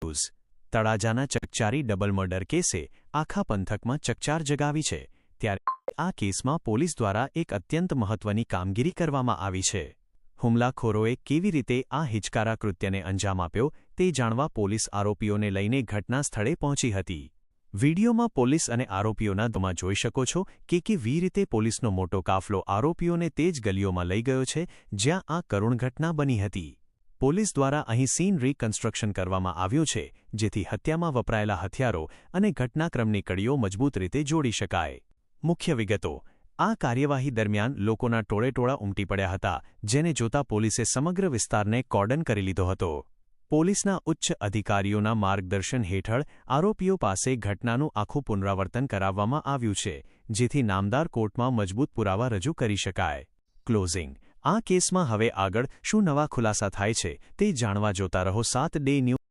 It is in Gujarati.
ન્યૂઝ તળાજાના ચકચારી ડબલ મર્ડર કેસે આખા પંથકમાં ચકચાર જગાવી છે ત્યારે આ કેસમાં પોલીસ દ્વારા એક અત્યંત મહત્વની કામગીરી કરવામાં આવી છે હુમલાખોરોએ કેવી રીતે આ હિચકારા કૃત્યને અંજામ આપ્યો તે જાણવા પોલીસ આરોપીઓને લઈને ઘટના સ્થળે પહોંચી હતી વિડીયોમાં પોલીસ અને આરોપીઓના દમાં જોઈ શકો છો કે કેવી રીતે પોલીસનો મોટો કાફલો આરોપીઓને તે જ ગલીઓમાં લઈ ગયો છે જ્યાં આ કરુણ ઘટના બની હતી પોલીસ દ્વારા અહીં સીન રિકન્સ્ટ્રક્શન કરવામાં આવ્યું છે જેથી હત્યામાં વપરાયેલા હથિયારો અને ઘટનાક્રમની કડીઓ મજબૂત રીતે જોડી શકાય મુખ્ય વિગતો આ કાર્યવાહી દરમિયાન લોકોના ટોળેટોળા ઉમટી પડ્યા હતા જેને જોતા પોલીસે સમગ્ર વિસ્તારને કોર્ડન કરી લીધો હતો પોલીસના ઉચ્ચ અધિકારીઓના માર્ગદર્શન હેઠળ આરોપીઓ પાસે ઘટનાનું આખું પુનરાવર્તન કરાવવામાં આવ્યું છે જેથી નામદાર કોર્ટમાં મજબૂત પુરાવા રજૂ કરી શકાય ક્લોઝિંગ આ કેસમાં હવે આગળ શું નવા ખુલાસા થાય છે તે જાણવા જોતા રહો 7 ડે ન્યૂઝ